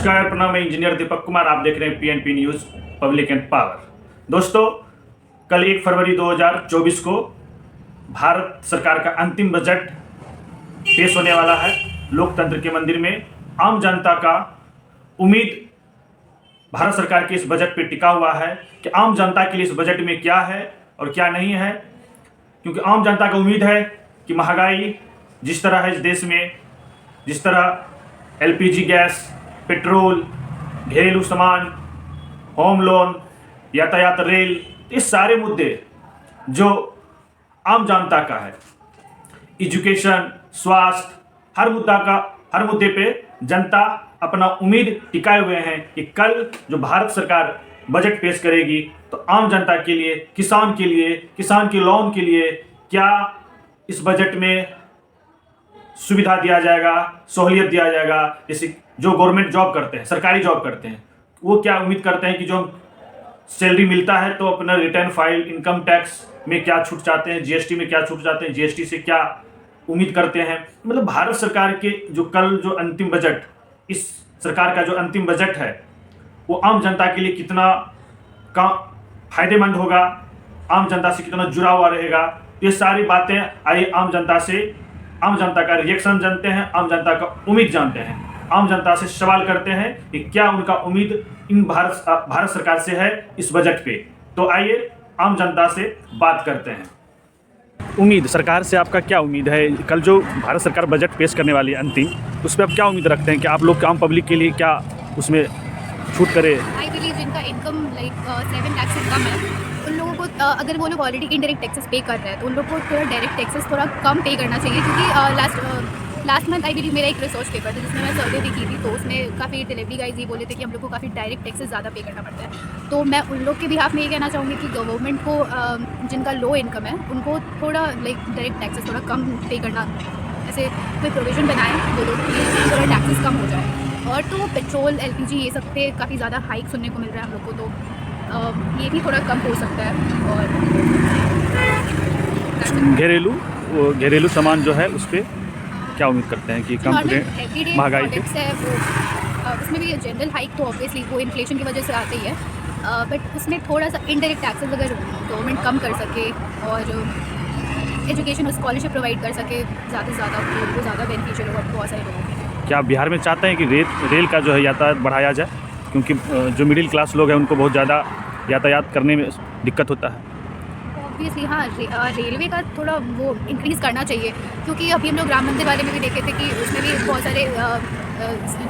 नमस्कार, प्रणाम। मैं इंजीनियर दीपक कुमार, आप देख रहे हैं PNP news public and power. दोस्तों, कल 1 फरवरी 2024 को भारत सरकार का अंतिम बजट पेश होने वाला है लोकतंत्र के मंदिर में। आम जनता का उम्मीद भारत सरकार के इस बजट पे टिका हुआ है कि आम जनता के लिए इस बजट में क्या है और क्या नहीं है, क्योंकि आम जनता का उम्मीद है कि महंगाई जिस तरह है इस देश में, जिस तरह एलपीजी गैस, पेट्रोल, घरेलू सामान, होम लोन, यातायात, रेल, इस सारे मुद्दे जो आम जनता का है, एजुकेशन, स्वास्थ्य, हर मुद्दे पे जनता अपना उम्मीद टिकाए हुए हैं कि कल जो भारत सरकार बजट पेश करेगी तो आम जनता के लिए, किसान के लोन के लिए क्या इस बजट में सुविधा दिया जाएगा, सहूलियत दिया जाएगा। जैसे जो गवर्नमेंट जॉब करते हैं, सरकारी जॉब करते हैं, वो क्या उम्मीद करते हैं कि जो सैलरी मिलता है तो अपना रिटर्न फाइल, इनकम टैक्स में क्या छूट चाहते हैं, जीएसटी में क्या छूट चाहते हैं, जीएसटी से क्या उम्मीद करते हैं। मतलब भारत सरकार के जो कल जो अंतिम बजट, इस सरकार का जो अंतिम बजट है, वो आम जनता के लिए कितना फायदेमंद होगा, आम जनता से कितना जुड़ा हुआ रहेगा, ये सारी बातें आइए आम जनता का रिएक्शन जानते हैं, आम जनता का उम्मीद जानते हैं। आम जनता से सवाल करते हैं कि क्या उनका उम्मीद इन भारत सरकार से है इस बजट पे। तो आइए आम जनता से बात करते हैं। उम्मीद सरकार से आपका क्या उम्मीद है? कल जो भारत सरकार बजट पेश करने वाली है अंतिम, उस पर आप क्या उम्मीद रखते हैं कि आप लोग आम पब्लिक के लिए क्या उसमें छूट करे? आई बिलीव जिनका इनकम 7 लाख से कम है, उन लोगों को अगर वो लोग ऑलरेडी इनडायरेक्ट टैक्सेस पे कर रहे हैं तो उन लोगों को थोड़ा डायरेक्ट टैक्सेस थोड़ा कम पे करना चाहिए, क्योंकि लास्ट मंथ आई बिलीव मेरा एक रिसर्च पेपर था जिसमें मैं सर्वे भी की थी, तो उसमें काफ़ी डिलीवरी गाइज ये बोले थे कि हम लोग को काफ़ी डायरेक्ट टैक्सेस ज़्यादा पे करना पड़ता है। तो मैं उन लोग के बिहाफ में ये कहना चाहूँगी कि गवर्नमेंट को जिनका लो इनकम है उनको थोड़ा डायरेक्ट टैक्सेस थोड़ा कम पे करना, ऐसे कोई प्रोविज़न बनाए वो लोग कि थोड़ा टैक्सेस कम हो जाए। और तो पेट्रोल, एलपीजी, ये सब पे काफ़ी ज़्यादा हाइक सुनने को मिल रहा है हम लोग को, तो ये भी थोड़ा कम हो सकता है। और घरेलू सामान जो है उस पर क्या उम्मीद करते हैं कि कम महंगाई के है वो, उसमें भी जनरल हाइक तो ऑब्वियसली वो इन्फ्लेशन की वजह से आती है, बट उसमें थोड़ा सा इनडायरेक्ट टैक्सेस अगर गवर्नमेंट कम कर सके और एजुकेशन और स्कॉलरशिप प्रोवाइड कर सके ज़्यादा से ज़्यादा, तो वो ज़्यादा बेनिफिशियल होगा बहुत सारे लोगों के लिए। क्या आप बिहार में चाहते हैं कि रेल का जो है यातायात बढ़ाया जाए, क्योंकि जो मिडिल क्लास लोग हैं उनको बहुत ज़्यादा यातायात करने में दिक्कत होता है? ऑब्वियसली हाँ, रेलवे का थोड़ा वो इंक्रीज़ करना चाहिए, क्योंकि अभी हम लोग राम मंदिर वाले में भी देखे थे कि उसमें भी बहुत सारे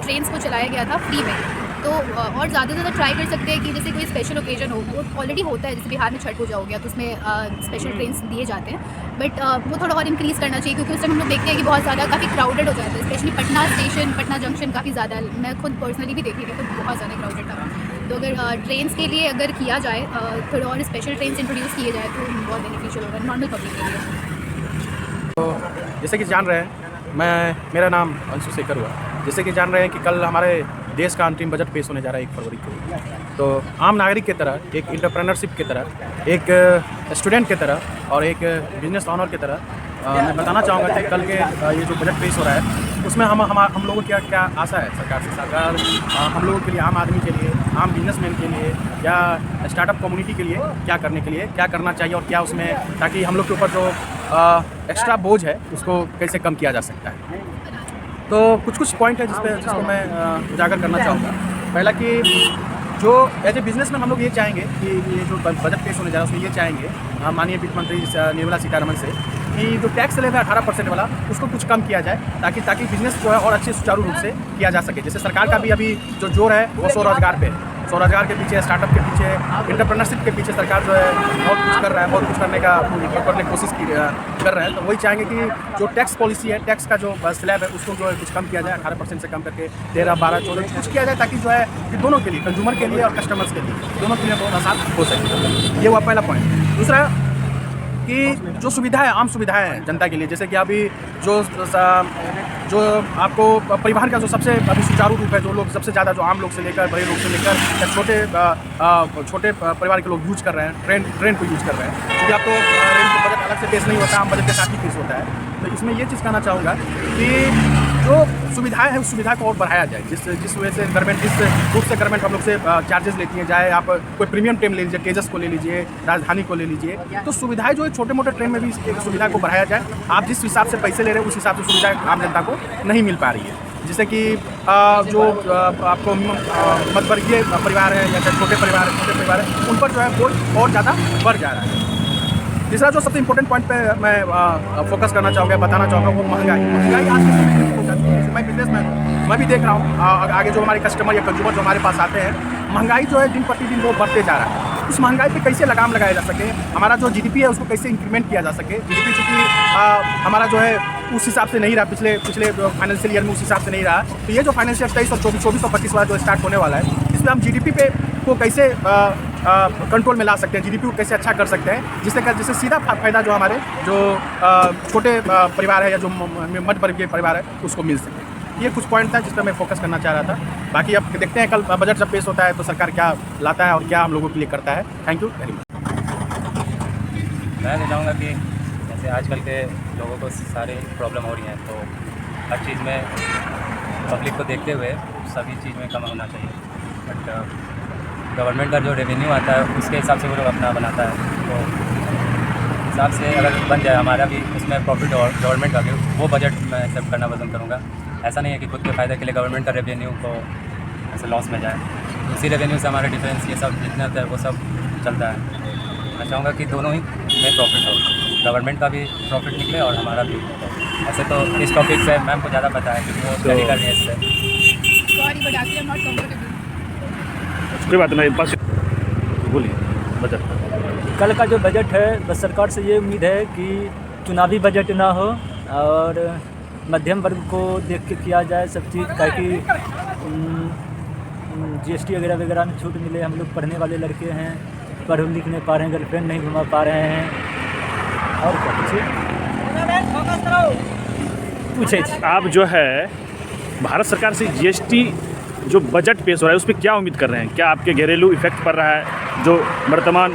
ट्रेन्स को चलाया गया था फ्री में। तो और ज़्यादा से ज़्यादा ट्राई कर सकते हैं कि जैसे कोई स्पेशल ओकेजन हो, वो ऑलरेडी होता है, जैसे बिहार में छठ पूजा हो गया तो उसमें स्पेशल ट्रेन्स दिए जाते हैं, बट वो थोड़ा और इंक्रीज़ करना चाहिए, क्योंकि उस टाइम हम लोग देखते हैं कि बहुत ज़्यादा काफ़ी क्राउडेड हो जाता है, specially Patna station, Patna junction काफ़ी ज़्यादा, मैं खुद पर्सनली भी देखी थी तो बहुत ज़्यादा क्राउडेड था। तो अगर ट्रेन्स के लिए अगर किया जाए, थोड़े और स्पेशल ट्रेन्स इंट्रोड्यूस किए जाए तो बहुत बेनिफिशियल होगा नॉर्मल पब्लिक के लिए। तो जैसे कि जान रहे हैं, मेरा नाम अंशु शेखर हुआ। जैसे कि जान रहे हैं कि कल हमारे देश का अंतिम बजट पेश होने जा रहा है 1 फरवरी को। तो आम नागरिक की तरह, एक एंटरप्रेन्योरशिप की तरह, एक स्टूडेंट की तरह और एक बिजनेस ऑनर की तरह मैं बताना चाहूँगा कि कल के ये जो बजट पेश हो रहा है उसमें हम लोगों की क्या आशा है सरकार से। सरकार हम लोगों के लिए, आम आदमी के लिए, आम बिजनेसमैन के लिए या स्टार्टअप कम्युनिटी के लिए क्या करने के लिए क्या करना चाहिए और क्या उसमें, ताकि हम लोग के ऊपर जो एक्स्ट्रा बोझ है उसको कैसे कम किया जा सकता है। तो कुछ पॉइंट है जिसको मैं उजागर करना चाहूँगा। पहला कि जो एज ए बिजनेसमैन हम लोग ये चाहेंगे कि ये जो बजट पेश होने जा रहा है उसमें ये चाहेंगे माननीय वित्त मंत्री निर्मला सीतारमण से कि जो टैक्स लेवल है 18% वाला उसको कुछ कम किया जाए, ताकि बिजनेस जो है और अच्छे सुचारू रूप से किया जा सके। जैसे सरकार का भी अभी जो जोर है वो स्वरोजगार पे है, स्वरोजगार के पीछे, स्टार्टअप के पीछे, एंटरप्रेन्योरशिप के पीछे सरकार जो है बहुत कुछ कर रहा है, बहुत कुछ करने की कोशिश कर रहे हैं। तो वही चाहेंगे कि जो टैक्स पॉलिसी है, टैक्स का जो स्लैब है उसको जो है कुछ कम किया जाए, 18% से कम करके 13, 12, 14 कुछ किया जाए, ताकि जो है कि दोनों के लिए, कंज्यूमर के लिए और कस्टमर्स के लिए, दोनों के लिए बहुत आसान हो सके। ये हुआ पहला पॉइंट। दूसरा कि जो सुविधाएं, आम सुविधाएं हैं जनता के लिए, जैसे कि अभी जो आपको परिवहन का जो सबसे अभी सुचारू रूप है, जो लोग सबसे ज़्यादा, जो आम लोग से लेकर बड़े लोग से लेकर या छोटे परिवार के लोग यूज कर रहे हैं, ट्रेन को यूज कर रहे हैं, क्योंकि आपको रेल का बजट अलग से पेश नहीं होता, आम बजट के साथ ही पेश होता है। तो इसमें ये चीज़ कहना चाहूँगा कि जो सुविधाएं हैं उस सुविधा को और बढ़ाया जाए, जिस वजह से गवर्नमेंट जिस रूप से गवर्नमेंट हम लोग से चार्जेस लेती है, चाहे आप कोई प्रीमियम ट्रेन ले लीजिए, तेजस को ले लीजिए, राजधानी को ले लीजिए, तो सुविधाएं जो है छोटे मोटे ट्रेन में भी इस सुविधा को बढ़ाया जाए। आप जिस हिसाब से पैसे ले रहे हैं उस हिसाब से सुविधाएं आम जनता को नहीं मिल पा रही है, जिससे कि जो आपको मध्यवर्गीय परिवार है या छोटे परिवार है उन पर जो है बोझ और ज़्यादा बढ़ जा रहा है। तीसरा जो सबसे इम्पोर्टेंट पॉइंट पे मैं फोकस करना चाहूँगा, बताना चाहूँगा, वो महंगाई आज के समय में हो जाती है। मैं बिजनेसमैन हूँ, मैं भी देख रहा हूँ आगे जो हमारे कस्टमर या कंज्यूमर जो हमारे पास आते हैं, महंगाई जो है दिन प्रतिदिन वो बढ़ते जा रहा है। उस महंगाई पे कैसे लगाम लगाया जा सके, हमारा जो जीडीपी है उसको कैसे इंक्रीमेंट किया जा सके। जीडीपी चूँकि हमारा जो है उस हिसाब से नहीं रहा, पिछले फाइनेंशियल ईयर में उस हिसाब से नहीं रहा, तो ये जो फाइनेंशियल 23 और 24 और 25 वाला जो स्टार्ट होने वाला है, इसमें हम जीडीपी पे को कैसे कंट्रोल में ला सकते हैं, जीडीपी को कैसे अच्छा कर सकते हैं, जिससे सीधा फायदा जो हमारे जो छोटे परिवार है या जो मध्य वर्गीय परिवार है उसको मिल सके। ये कुछ पॉइंट था जिस पर मैं फोकस करना चाह रहा था। बाकी अब देखते हैं कल बजट जब पेश होता है तो सरकार क्या लाता है और क्या हम लोगों के लिए करता है। Thank you very much. मैं तो चाहूँगा कि जैसे आजकल के लोगों को सारी प्रॉब्लम हो रही हैं, तो हर चीज़ में पब्लिक को देखते हुए सभी चीज़ में कम होना चाहिए। बट गवर्नमेंट का जो रेवेन्यू आता है उसके हिसाब से वो लोग अपना बनाता है, तो हिसाब से अगर बन जाए हमारा भी उसमें प्रॉफिट और गवर्नमेंट का भी, वो बजट मैं एक्सेप्ट करना पसंद करूँगा। ऐसा नहीं है कि खुद के फ़ायदे के लिए गवर्नमेंट का रेवेन्यू को ऐसे लॉस में जाए, उसी रेवेन्यू से हमारा डिफेंस ये सब जितना होता है वो सब चलता है। मैं चाहूँगा कि दोनों ही में प्रॉफिट हो, गवर्नमेंट का भी प्रॉफिट निकले और हमारा भी। ऐसे तो इस टॉपिक से मैम को ज़्यादा पता है क्योंकि वो स्टडी कर रही है इससे। Sorry but actually I am not comfortable. कोई बात नहीं, बस बोलिए बजट। कल का जो बजट है बस सरकार से ये उम्मीद है कि चुनावी बजट ना हो और मध्यम वर्ग को देख के किया जाए सब चीज़, ताकि जीएसटी वगैरह वगैरह में छूट मिले। हम लोग पढ़ने वाले लड़के हैं, पढ़ लिख नहीं पा रहे हैं, गर्लफ्रेंड नहीं घुमा पा रहे हैं, और क्या पूछे आप जो है भारत सरकार से जीएसटी जो बजट पेश हो रहा है उस पर क्या उम्मीद कर रहे हैं? क्या आपके घरेलू इफेक्ट पड़ रहा है? जो वर्तमान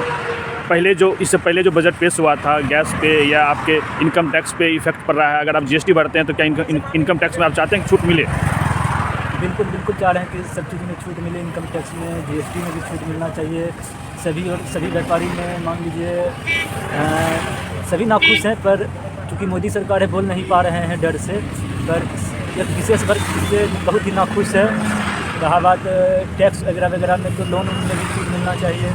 इससे पहले जो बजट पेश हुआ था गैस पे या आपके इनकम टैक्स पे इफेक्ट पड़ रहा है? अगर आप जीएसटी भरते हैं तो क्या इनकम टैक्स में आप चाहते हैं कि छूट मिले? बिल्कुल चाह रहे हैं कि सब चीज़ में छूट मिले, इनकम टैक्स में, जीएसटी में भी छूट मिलना चाहिए सभी व्यापारी में। मान लीजिए सभी नाखुश हैं, पर चूँकि मोदी सरकार है बोल नहीं पा रहे हैं डर से, पर एक विशेष वर्ग से बहुत ही नाखुश है। रहा बात टैक्स वगैरह में, तो लोन में भी छूट मिलना चाहिए।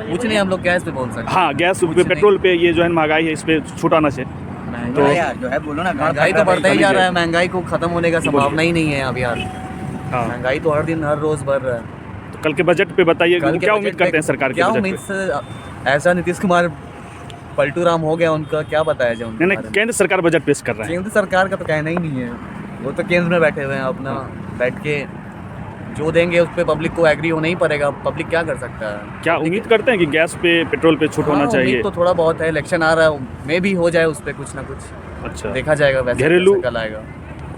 कुछ नहीं, हम लोग गैस पे बोल सकते हैं। हाँ, गैस पे, पेट्रोल पे ये जो है महंगाई है, इस पे छूट आना चाहिए। तो यार जो है बोलो ना, महंगाई तो बढ़ता ही जा रहा है, महंगाई को खत्म होने का संभावना ही नहीं है अब यार। हाँ, महंगाई तो हर दिन हर रोज बढ़ रहा है। तो कल के बजट पे बताइए क्या उम्मीद करते हैं सरकार के क्या बजट उम्मीद पे? से ऐसा नीतीश कुमार पलटू राम हो गया, उनका क्या बताया जाए उनके नहीं, बारे में? केंद्र सरकार बजट पेश कर रहा है। केंद्र सरकार का तो कहना ही नहीं है, वो तो केंद्र में बैठे हुए हैं, अपना बैठ के जो देंगे उस पर पब्लिक को एग्री होना ही पड़ेगा। पब्लिक क्या कर सकता है? क्या उम्मीद करते हैं कि गैस पे, पेट्रोल पे छूट होना चाहिए? उम्मीद तो थोड़ा बहुत है, इलेक्शन आ रहा है, मे भी हो जाए उस पर कुछ ना कुछ। अच्छा, देखा जाएगा। वैसे घरेलू कल आएगा,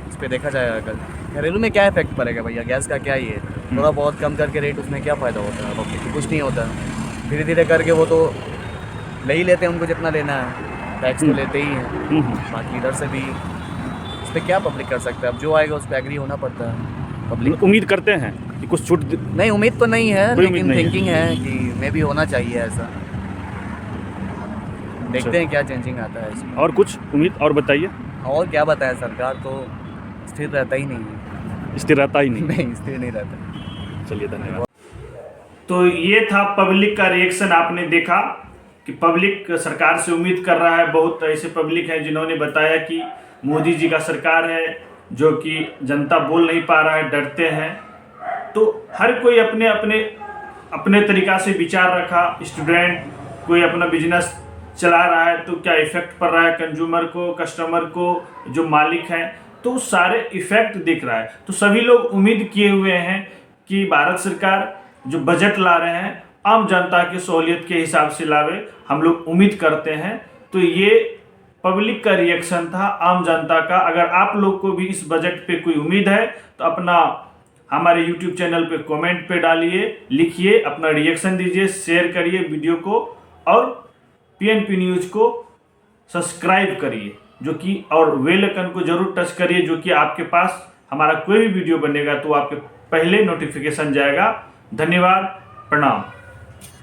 उस पर देखा जाएगा कल। घरेलू में क्या इफेक्ट पड़ेगा भैया, गैस का क्या ही है, थोड़ा बहुत कम करके रेट, उसमें क्या फ़ायदा होता है पब्लिक को? कुछ नहीं होता। धीरे धीरे करके वो तो ले ही लेते हैं, उनको जितना लेना है, टैक्स तो लेते ही हैं। बाकी इधर से भी उस पर क्या पब्लिक कर सकता है? अब जो आएगा उस पर एग्री होना पड़ता है। पब्लिक उम्मीद करते हैं कि कुछ छूट? नहीं, उम्मीद तो नहीं है, कोई उम्मीद लेकिन नहीं है। थिंकिंग है कि मे भी होना चाहिए ऐसा। देखते हैं क्या चेंजिंग आता है इसमें। और कुछ उम्मीद और बताइए। और क्या बताएं, सरकार तो स्थिर रहता ही नहीं है। स्थिर रहता ही नहीं। नहीं, स्थिर नहीं रहता। चलिए, धन्यवाद। तो ये था पब्लिक का रिएक्शन। आपने देखा कि पब्लिक सरकार से उम्मीद कर रहा है। बहुत ऐसे पब्लिक हैं जिन्होंने बताया कि मोदी जी का सरकार है जो कि जनता बोल नहीं पा रहा है, डरते हैं। तो हर कोई अपने तरीक़ा से विचार रखा। स्टूडेंट कोई अपना बिजनेस चला रहा है तो क्या इफ़ेक्ट पड़ रहा है कंज्यूमर को, कस्टमर को, जो मालिक हैं, तो सारे इफ़ेक्ट दिख रहा है। तो सभी लोग उम्मीद किए हुए हैं कि भारत सरकार जो बजट ला रहे हैं आम जनता की सहूलियत के हिसाब से लावे, हम लोग उम्मीद करते हैं। तो ये पब्लिक का रिएक्शन था, आम जनता का। अगर आप लोग को भी इस बजट पे कोई उम्मीद है तो अपना हमारे YouTube चैनल पे कमेंट पे डालिए, लिखिए, अपना रिएक्शन दीजिए, शेयर करिए वीडियो को और PNP न्यूज़ को सब्सक्राइब करिए। जो कि और बेल आइकन को जरूर टच करिए, जो कि आपके पास हमारा कोई भी वीडियो बनेगा तो आपके पहले नोटिफिकेशन जाएगा। धन्यवाद, प्रणाम।